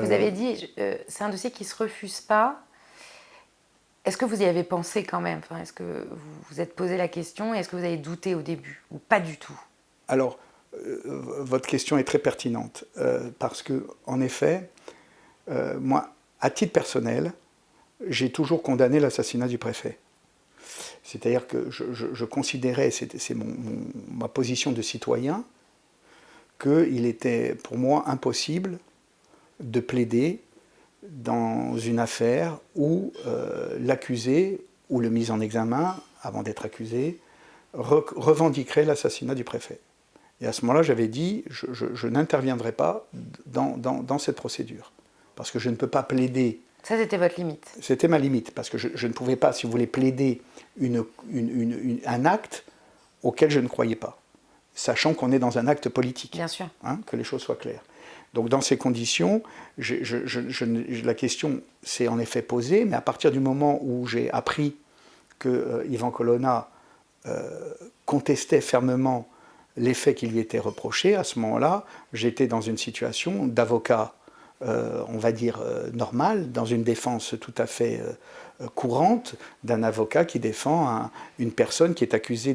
Vous avez dit, c'est un dossier qui ne se refuse pas. Est-ce que vous y avez pensé quand même? Enfin, est-ce que vous vous êtes posé la question et est-ce que vous avez douté au début ou pas du tout? Alors, votre question est très pertinente parce que, en effet, moi, à titre personnel, j'ai toujours condamné l'assassinat du préfet. C'est-à-dire que je considérais, c'est ma position de citoyen, qu'il était pour moi impossible de plaider dans une affaire où l'accusé ou le mis en examen, avant d'être accusé, revendiquerait l'assassinat du préfet. Et à ce moment-là, j'avais dit, je n'interviendrai pas dans cette procédure, parce que je ne peux pas plaider. Ça, c'était votre limite. C'était ma limite, parce que je ne pouvais pas, si vous voulez, plaider un acte auquel je ne croyais pas, sachant qu'on est dans un acte politique. Bien sûr. Hein, que les choses soient claires. Donc dans ces conditions, la question s'est en effet posée, mais à partir du moment où j'ai appris que Ivan Colonna contestait fermement les faits qui lui étaient reprochés, à ce moment-là, j'étais dans une situation d'avocat, on va dire, normal, dans une défense tout à fait courante d'un avocat qui défend une personne qui est accusée